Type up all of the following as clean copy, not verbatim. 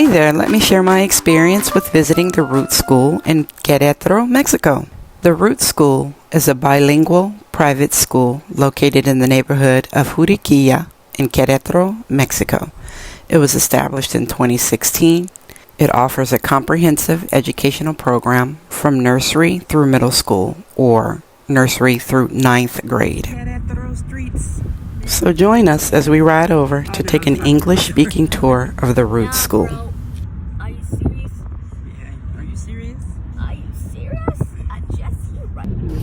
there, let me share my experience with visiting the Root School in Querétaro, Mexico. The Root School is a bilingual private school located in the neighborhood of Juriquilla in Querétaro, Mexico. It was established in 2016. It offers a comprehensive educational program from nursery through middle school or nursery through 9th grade. So join us as we ride over to take an English-speaking tour of the Root School. Are you serious? Are you serious? Are you serious?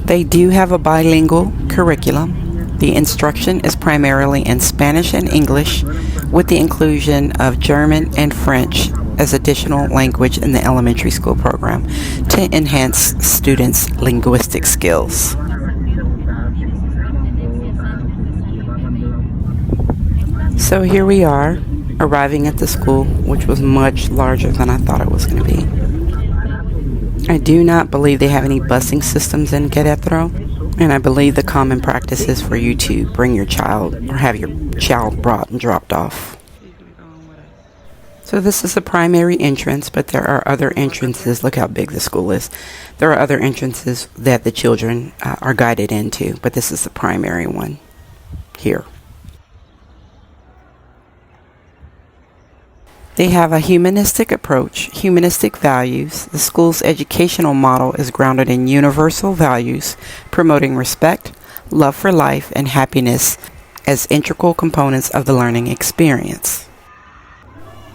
They do have a bilingual curriculum. The instruction is primarily in Spanish and English, with the inclusion of German and French as additional language in the elementary school program to enhance students' linguistic skills. So here we are, arriving at the school, which was much larger than I thought it was going to be. I do not believe they have any busing systems in Querétaro, and I believe the common practice is for you to bring your child or have your child brought and dropped off. So this is the primary entrance, but there are other entrances. Look how big the school is. There are other entrances that the children are guided into, but this is the primary one here. They have a humanistic approach, humanistic values. The school's educational model is grounded in universal values, promoting respect, love for life, and happiness as integral components of the learning experience.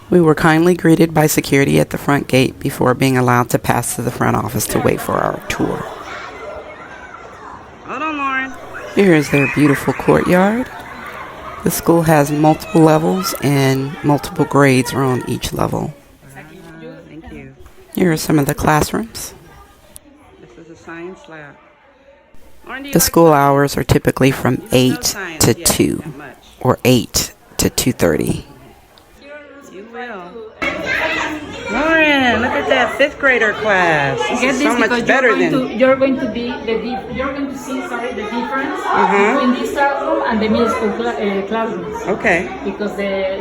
We were kindly greeted by security at the front gate before being allowed to pass to the front office to wait for our tour. Hold on, Lauren. Here is their beautiful courtyard. The school has multiple levels and multiple grades are on each level. Thank you. Here are some of the classrooms. This is a science lab. Lauren, The school hours are typically from 8 to 2 or 8 to 2:30. You will. Lauren, look at that 5th grader class. This is so much better than... You're going to see the difference between this classroom and the middle school classrooms. Okay. Because they're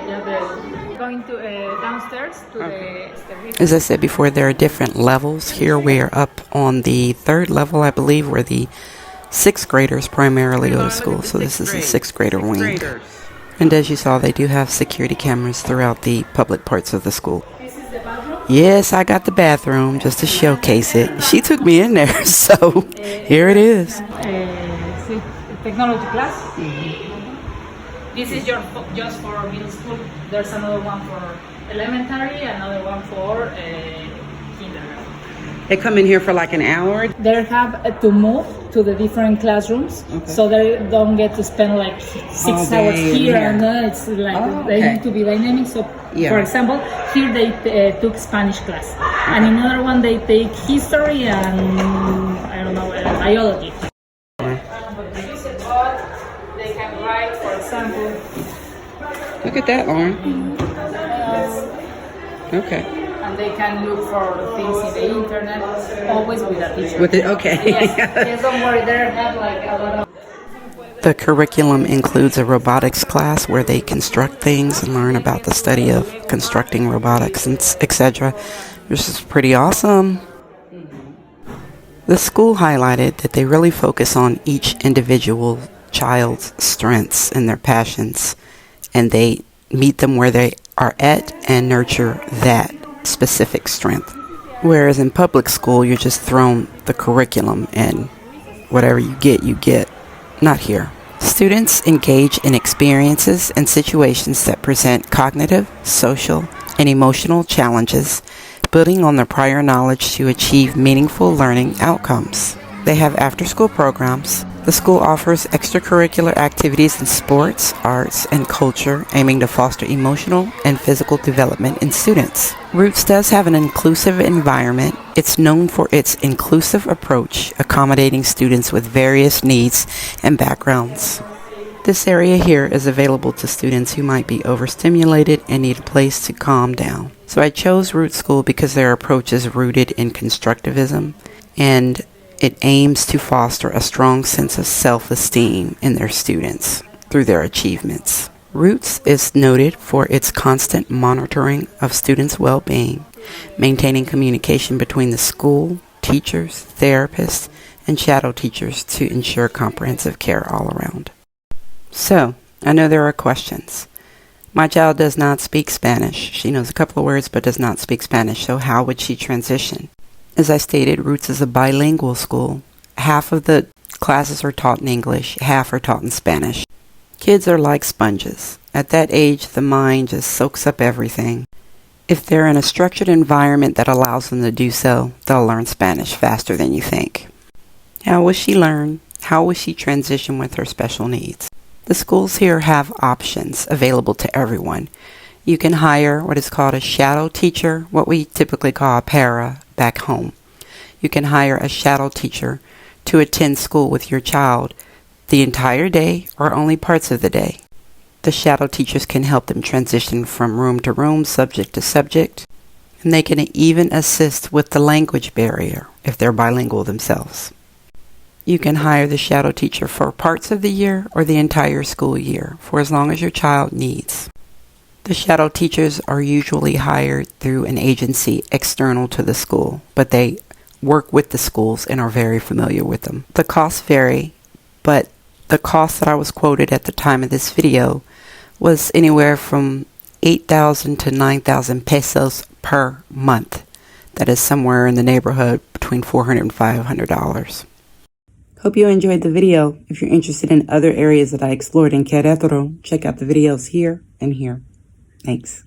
going to downstairs to the... As I said before, there are different levels. Here we are up on the 3rd level, I believe, where the 6th graders primarily go to school. So this is the 6th grader wing. And as you saw, they do have security cameras throughout the public parts of the school. Yes, I got the bathroom just to showcase it. She took me in there, so here it is. Technology class. This is just for middle school. There's another one for elementary, another one for kindergarten. They come in here for like an hour? They have to move to the different classrooms, so they don't get to spend like 6 hours here. And it's like they need to be dynamic. So, for example, here they took Spanish class, and in another one they take history and I don't know biology. They can write, for example. Look at that, Lauren. Okay. And they can look for things in the internet, always with a teacher. Yes, don't worry, they have like a lot of... The curriculum includes a robotics class where they construct things and learn about the study of constructing robotics, and etc. This is pretty awesome. The school highlighted that they really focus on each individual child's strengths and their passions, and they meet them where they are at and nurture that specific strength. Whereas in public school, you're just thrown the curriculum and whatever you get, you get. Not here. Students engage in experiences and situations that present cognitive, social, and emotional challenges, building on their prior knowledge to achieve meaningful learning outcomes. They have after-school programs. The school offers extracurricular activities in sports, arts, and culture, aiming to foster emotional and physical development in students. Roots does have an inclusive environment. It's known for its inclusive approach, accommodating students with various needs and backgrounds. This area here is available to students who might be overstimulated and need a place to calm down. So I chose Root School because their approach is rooted in constructivism, and it aims to foster a strong sense of self-esteem in their students through their achievements. Roots is noted for its constant monitoring of students' well-being, maintaining communication between the school, teachers, therapists, and shadow teachers to ensure comprehensive care all around. So, I know there are questions. My child does not speak Spanish. She knows a couple of words but does not speak Spanish, so how would she transition? As I stated, Roots is a bilingual school. Half of the classes are taught in English, half are taught in Spanish. Kids are like sponges. At that age, the mind just soaks up everything. If they're in a structured environment that allows them to do so, they'll learn Spanish faster than you think. How will she learn? How will she transition with her special needs? The schools here have options available to everyone. You can hire what is called a shadow teacher, what we typically call a para back home. You can hire a shadow teacher to attend school with your child the entire day or only parts of the day. The shadow teachers can help them transition from room to room, subject to subject, and they can even assist with the language barrier if they're bilingual themselves. You can hire the shadow teacher for parts of the year or the entire school year, for as long as your child needs. The shadow teachers are usually hired through an agency external to the school, but they work with the schools and are very familiar with them. The costs vary, but the cost that I was quoted at the time of this video was anywhere from 8,000 to 9,000 pesos per month. That is somewhere in the neighborhood between $400 and $500. Hope you enjoyed the video. If you're interested in other areas that I explored in Querétaro, check out the videos here and here. Thanks.